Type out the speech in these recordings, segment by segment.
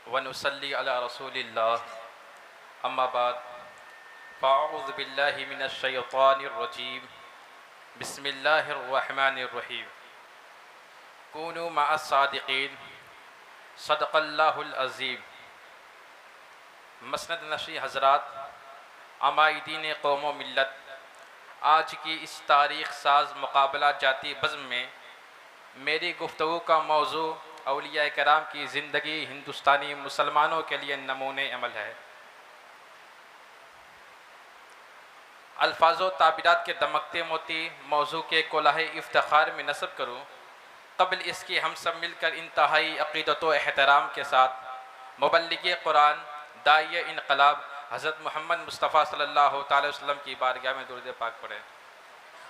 व नुसल्ली अला रसूलिल्लाह अम्मा बाद फ़अऊज़ु बिल्लाहि मिनश शैतानिर रजीम बिस्मिल्लाहिर रहमानिर रहीम कूनू मअस सादिक़ीन सदक़ल्लाहुल अज़ीम। मसनद नशी हज़रात, अमायदीन कौम व मिल्लत, आज की इस तारीख़ साज मुकाबला जाती बज़्म में मेरी गुफ्तगू का मौजू औलिया कराम की ज़िंदगी हिंदुस्तानी मुसलमानों के लिए नमूने अमल है। अल्फाज़ो ताबीरात के दमकते मोती मौजू के कोलाहे इफ्तिखार में नस्ब करूँ, कबल इसके हम सब मिलकर इंतहाई अक़ीदत व एहतराम के साथ मुबल्लिग़ कुरान दाइए इनक़लाब हज़रत मोहम्मद मुस्तफ़ा सल्लल्लाहु अलैहि वसल्लम की बारगाह में दुरूद पाक पढ़ें।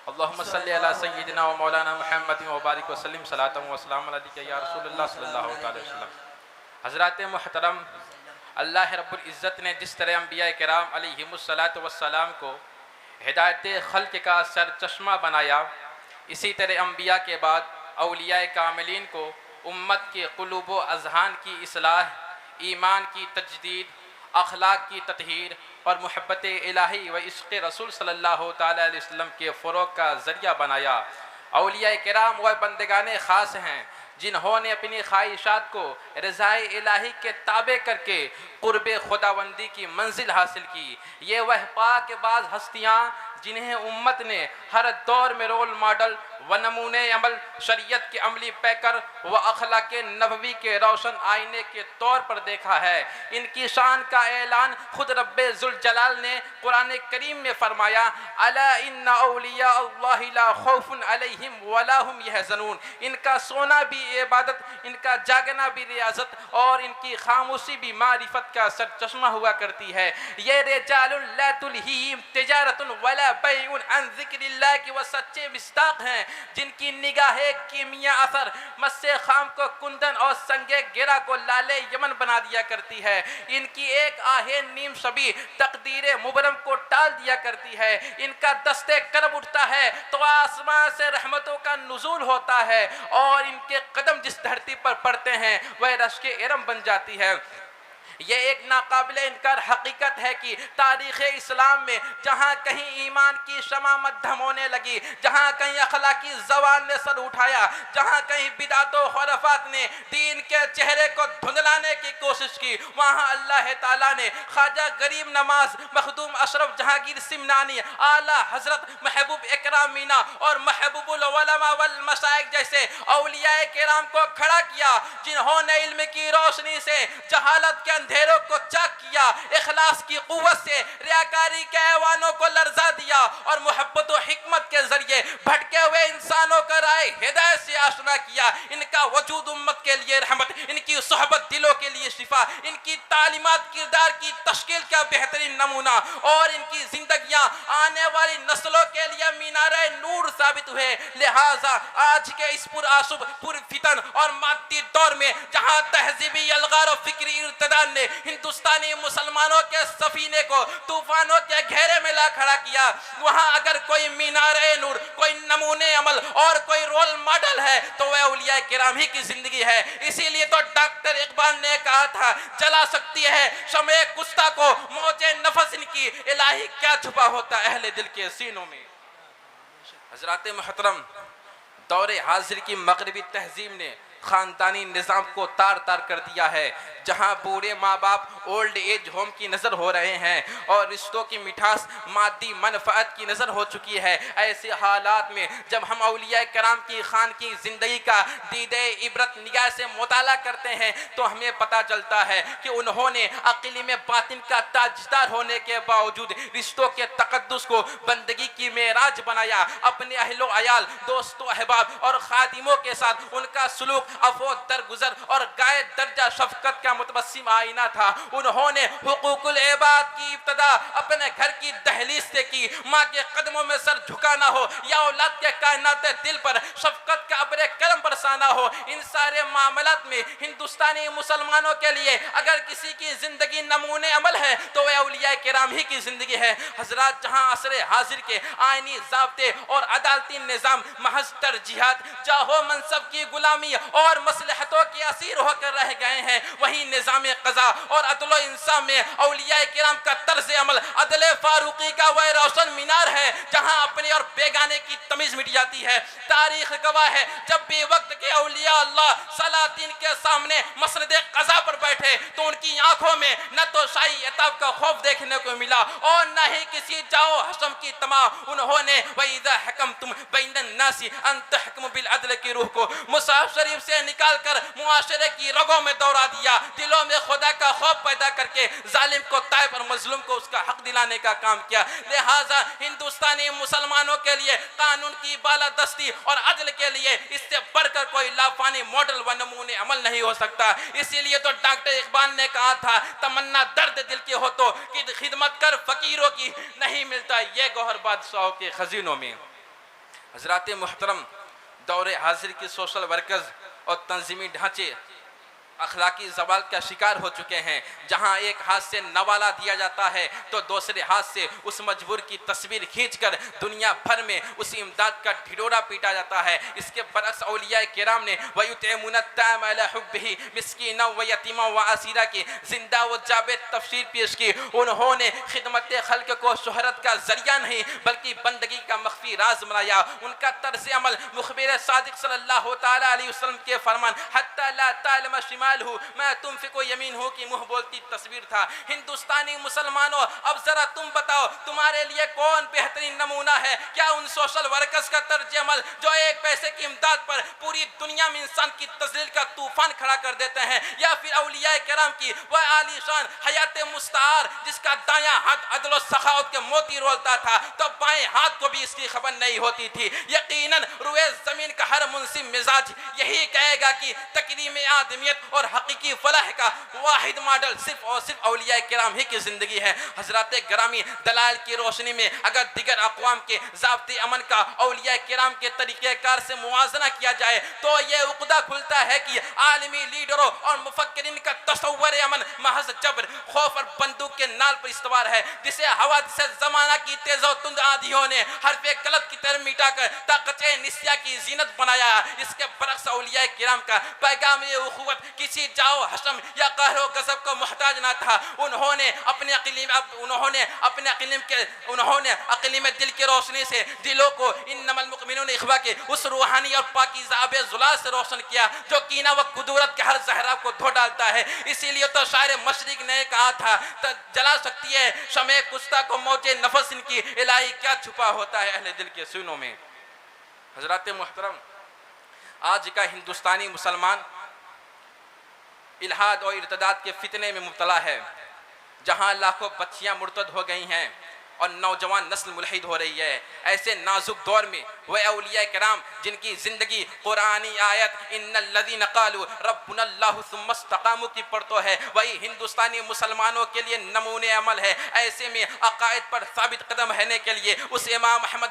अल्लाहुम्मा सल्लि अला सय्यिदिना व मौलाना मुहम्मद व बारिक व सल्लिम सलातन व सलाम अलैका या रसूलुल्लाह सल्लल्लाहु अलैहि वसल्लम। हज़रात मुहतरम, अल्लाह रब्बुल इज़्ज़त ने जिस तरह अंबिया किराम अलैहिमुस्सलातु वस्सलाम को हिदायत खल्क़ का सरचश्मा बनाया, इसी तरह अंबिया के बाद औलिया कामिलीन को उम्मत के क़ुलूब व अज़हान की इस्लाह, ईमान की तजदीद, अखलाक की ततहीर और मोहब्बत इलाही व इश्क़ रसूल सल्लल्लाहु ताला अलैहि वसल्लम के फ़रोग़ का ज़रिया बनाया। औलिया किराम वह बंदगाने ख़ास हैं जिन्होंने अपनी ख्वाहिशात को रज़ाए इलाही के ताबे करके क़ुर्ब खुदावंदी की मंजिल हासिल की। ये वह पाकबाज़ हस्तियाँ जिन्हें उम्मत ने हर दौर में रोल मॉडल व नमूने अमल, शरीयत के अमली पैकर व अखलाक नबवी के रोशन आईने के तौर पर देखा है। इनकी शान का ऐलान खुद रब्बे ज़ुल जलाल ने कुरान करीम में फरमाया, अला इन्ना औलिया अल्लाहि ला खौफुन अलैहिम वला हुम यहज़नून। इनका सोना भी इबादत, इनका जागना भी रियाजत और इनकी खामोशी भी मारिफत का सरचश्मा हुआ करती है। ये रिजालुन ला तुल्हीहिम तिजारतुन वला बैउन अन ज़िक्रिल्लाह के वह सच्चे मिस्ताक हैं जिनकी निगाहे कीमिया असर मस्से खाम को कुंदन और संगे गिरा को लाले यमन बना दिया करती है। इनकी एक आहे नीम शबी तकदीर मुबरम को टाल दिया करती है। इनका दस्ते करब उठता है तो आसमान से रहमतों का नुज़ूल होता है और इनके कदम जिस धरती पर पड़ते हैं वह रश्के इरम बन जाती है। ये एक नाकाबिल इनकार हकीकत है कि तारीख़ इस्लाम में जहाँ कहीं ईमान की शमा मद्धम होने लगी, जहाँ कहीं अखलाकी ज़वान ने सर उठाया, जहाँ कहीं बिदात व खुराफात ने दीन के चेहरे को धुंधलाने की कोशिश की, वहाँ अल्लाह ताला ने ख्वाजा गरीब नवाज मखदूम अशरफ जहांगीर सिमनानी, आला हज़रत महबूब इकराम मीना और महबूबुल उलमा वल मशाइख जैसे औलिया किराम को खड़ा किया, जिन्होंने इल्म की रोशनी से जहालत के अंधेरों को चाक किया, इखलास की कुव्वत से रियाकारी के ऐवानों को लर्जा दिया और मोहब्बत व हिकमत के जरिए भटके हुए इंसानों का राह हिदायत से आशना किया। इनका वजूद उम्मत के लिए रहमत, इनकी सोहबत दिलों के लिए शिफा, इनकी तालीमात किरदार की तश्कील का बेहतरीन नमूना और इनकी जिंदगियां आने वाली नस्लों के लिए मीनारे नूर साबित हुए। लिहाजा आज के इस पुरआशुब पुरफितन और मादी दौर में जहां तहजीबी अलगार और फिक्री इर्तिदाद ने हिंदुस्तानी मुसलमानों के सफीने को तूफानों के घेरे में ला खड़ा किया, वहां अगर कोई मीनारे नूर, कोई नमूने अमल और कोई रोल मॉडल है तो वह औलिया किराम ही की जिंदगी है। इसीलिए तो डॉक्टर इकबाल ने कहा था, जला सकती है शमे कुस्ता को मौजे नफस इनकी, इलाही क्या छुपा होता अहले दिल के सीनों में। हजरात मोहतरम, दौरे हाजिर की मगरबी तहजीब ने ख़ानदानी निज़ाम को तार तार कर दिया है, जहाँ बूढ़े माँ बाप ओल्ड एज होम की नज़र हो रहे हैं और रिश्तों की मिठास मादी मनफ़ात की नज़र हो चुकी है। ऐसे हालात में जब हम औलिया कराम की खान की ज़िंदगी का दीदे इबरत निगाह से मुताला करते हैं तो हमें पता चलता है कि उन्होंने अक़ील में बातिन का ताजदार होने के बावजूद रिश्तों के तक़द्दुस को बंदगी की मेराज बनाया। अपने अहलो अयाल, दोस्तों, अहबाब और खादिमों के साथ उनका सुलूक अफो दरगुजर और गाय दर्जा शफकत का मुतबस्सिम आईना था। उन्होंने हुकूकुल इबाद की इब्तदा अपने घर की दहलीज से की। माँ के कदमों में सर झुकाना हो या औलाद के कायनात दिल पर शफकत का अब्रे करम बरसाना हो, इन सारे मामलात में हिंदुस्तानी मुसलमानों के लिए अगर किसी की जिंदगी नमूने अमल है तो वह औलिया किराम ही की जिंदगी है। हजरात, जहाँ असरे हाजिर के आईनी ज़ाब्ते और अदालती निज़ाम महज तरजीहात, जाहो मनसब की गुलामी और मसलहतों के असीर होकर रह गए हैं। वहीं निज़ाम क़ज़ा और अदल इंसाफ में औलिया किराम का तर्ज अमल अदल फारूकी का वह रोशन मीनार है जहां अपने और बेगाने की तमीज मिट जाती है। तारीख गवाह है, जब भी वक्त के औलिया अल्लाह सलातीन के सामने मसनद क़ज़ा पर बैठे तो उनकी आंखों में न तो शाही अताब का खौफ देखने को मिला और न ही किसी जाओ हसम की तमा। उन्होंने वइज़ा हकमतुम बैनन नासी अन तहकुमु बिल अदल की रूह को मुसाहफ शरीफ से निकाल कर मुआशरे की रगों में दौड़ा दिया, दिलों में खुदा का खौफ पैदा करके जालिम को ताइब और मजलूम को उसका हक दिलाने का काम किया। लिहाजा हिंदुस्तानी मुसलमानों के लिए कानून की बालादस्ती और अदल के लिए इससे बढ़कर कोई लाफानी मॉडल व नमूने अमल नहीं हो सकता। इसीलिए तो डॉक्टर इकबाल ने कहा था, तमन्ना दर्द दिल की हो तो कि खिदमत कर फकीरों की, नहीं मिलता ये गौहर बादशाहों के खजीनों में। हजरात मुहतरम, दौरे हाजिर की सोशल वर्कर्स और तंजीमी ढांचे अखलाकी जवाल का शिकार हो चुके हैं। जहां एक हाथ से नवाला दिया जाता है तो दूसरे हाथ से उस मजबूर की तस्वीर खींचकर दुनिया भर में उस इमदाद का ढिढोरा पीटा जाता है। इसके बरक्स औलिया किराम ने वयुतइमुना ताम अला हुब्बिही मिस्कीना व यतीमा व असीरा की जिंदा व जावेद तफसीर पेश की। उन्होंने खिदमत खल्क को शोहरत का जरिया नहीं बल्कि बंदगी का मख्फी राज बनाया। उनका तर्ज अमल मुखबिर सादिक सल्लल्लाहु तआला अलैहि वसल्लम के फरमान हत्ता ला तालम शिमाल हूँ मैं तुम फिको यमीन हूँ की मुँह बोलती तस्वीर था। हिंदुस्तानी मुसलमानों, अब जरा तुम बताओ तुम्हारे लिए कौन बेहतरीन नमूना है? क्या उन सोशल वर्कर्स का तर्ज अमल जो एक पैसे की इमदाद पर पूरी दुनिया में इंसान की तजलील का तूफान खड़ा कर देते हैं, या फिर औलिया किराम की वह आलीशान हयात मुस्तार जिसका दायां हाथ अदल और सखावत के मोती रोलता था तो बाएं हाथ को भी इसकी खबर नहीं होती थी। यकीनन रुए जमीन का हर मुंसिब मिजाज यही कहेगा कि तकरीम आदमियत और हकीकी फलाह का वाहिद मॉडल सिर्फ और सिर्फ औलिया किराम ही की जिंदगी है। हजरत ग्रामी दलाल की रोशनी में अगर दिगर अक़वाम के ज़ाब्ते अमन का औलिया किराम के तरीक़ेकार से मुआजना किया जाए तो ये उक़दा खुलता है कि आलमी लीडरों और मुफक्किरीन का तसव्वुर अमन महज जबर, खौफ और बंदूक के नाल पर इस्तवार है, जिसे हवा से ज़माना की तेज़ और तुंद आंधियों ने हर पे गलत की तरह मिटाकर ताकत निस्या की जीनत बनाया। इसके बरक्स औलिया किराम का पैगाम उखुवत किसी जाओ हशम या कहरो गजब को मोहताज ना था। उन्होंने अपने अक़ली में दिल की रोशनी से दिलों को इन्नमल मुमिनून इख्वा के उस रूहानी और पाकीज़ा आबे ज़ुलाल से रोशन किया जो कीना व कुदूरत के हर ज़हरा को धो डालता है। इसीलिए तो शायर मशरिक ने कहा था, जला सकती है शमे कुस्ता को मौजे नफस इनकी, इलाही क्या छुपा होता है अहले दिल के सीनों में। हजरात मुहतरम, आज का हिंदुस्तानी मुसलमान इल्हाद और इर्तिदाद के फितने में मुब्तला है, जहां लाखों बच्चियां मुर्तद हो गई हैं और नौजवान नस्ल मुल्हिद हो रही है। ऐसे नाजुक दौर में वह औलिया किराम जिनकी जिंदगी कुरानी आयत इन्नल्लज़ीना क़ालू रब्बुनल्लाहु सुम्मा इस्तक़ामू की पढ़तो है, वही हिंदुस्तानी मुसलमानों के लिए नमूने अमल है। ऐसे में अक़ायद पर साबित कदम रहने के लिए उस इमाम अहमद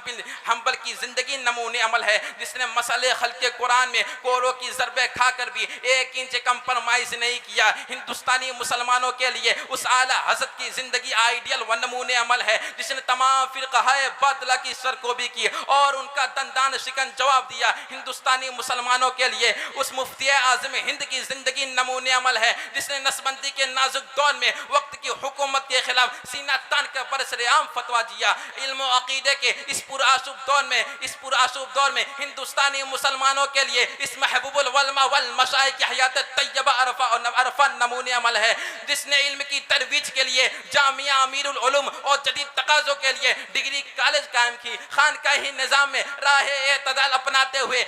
बिन हम्बल की ज़िंदगी नमूने अमल है, जिसने मसले खल्क़े कुरान में कोरों की ज़रबे खाकर भी 1 इंच कंप्रोमाइज़ नहीं किया। हिंदुस्तानी मुसलमानों के लिए उस आला हज़रत की ज़िंदगी आइडियल व नमूने अमल है, जिसने तमाम फ़िरक़ाए बातिला की सरकोबी की और उनका दंदान शिकन जवाब दिया। हिंदुस्तानी मुसलमानों के लिए उस मुफ्ती आज़म हिंद की ज़िंदगी नमूने अमल है, जिसने नस्बंदी के नाजुक दौर में वक्त की हुकूमत के खिलाफ सीना तान कर बरसरेआम फतवा दिया। इल्म व अक़ीदे के इस पुरआशूब दौर में हिंदुस्तानी मुसलमानों के लिए इस महबूबुल उलमा वल मशाइख की हयात तय्यबा अरफा नमूने अमल है, जिसने इल्म की तरवीज के लिए जामिया अमीरुल उलूम और जदीद तकाज़ों के लिए डिग्री कॉलेज कायम की। खानकाही निज़ाम में राह-ए-एतदाल अपनाते हुए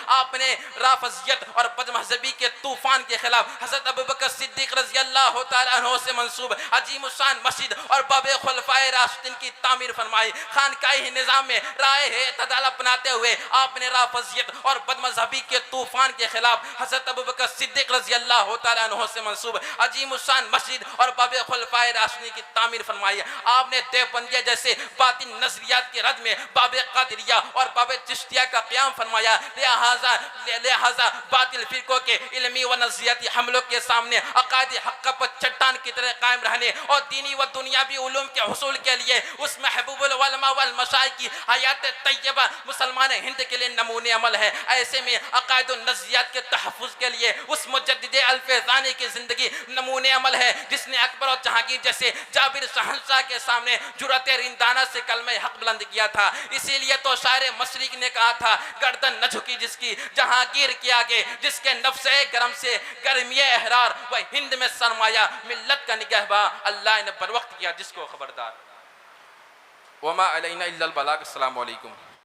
आपने राफज़ियत और बदमज़हबी के तूफ़ान के खिलाफ हज़रत अबू बकर सिद्दीक़ रज़ी अल्लाह तआला अन्हु से मंसूब अजीमुश्शान मस्जिद और बाबे खुलफ़ाए राशिदीन की तामीर फरमाई। खानकाही निज़ाम में राह-ए-एतदाल अपनाते हुए आपने राफज़ियत और बदमज़हबी के तूफ़ान के खिलाफ हज़रत अबू बकर सिद्दीक़ रज़ी अल्लाह तआला अन्हु से मंसूब अजीमुश्शान मस्जिद और बाबे खुलफ़ाए राशनी की तामीर फरमाई। आपने देवबंदिया जैसे बातिन नजरियात के रद में बाबे कादिरिया और बाबे चिश्तिया का क़याम फरमाया। लिहाजा बातिल फिरकों के इल्मी व नजरियाती हमलों के सामने अकायद हक़ पर चट्टान की तरह कायम रहने और दीनी व दुनियावी उलूम के हुसूल के लिए उस महबूबुल उलमा वल मशाइख की हयात तय्यबा मुसलमान हिंद के लिए नमूने अमल है। ऐसे में अकायद व नजरियात के तहफ़्फ़ुज़ के लिए उस मुजद्दिद अल-फैज़ानी की ज़िंदगी नमूने अमल है, जिसने अकबर और जहांगीर जैसे जाबिर शहंशाह के सामने जुरत रिंदाना से कलमे हक बुलंद किया था। इसीलिए तो शायर मशरिक ने कहा था, गर्दन न झुकी जिसकी जहांगीर के आगे, जिसके नफ्से गरम से गर्मी एहरार व हिंद में सरमाया, मिल्लत का निगहबा अल्लाह ने बर वक्त किया जिसको खबरदार। वमा अलैना इल्लल बलाग। अस्सलामु अलैकुम।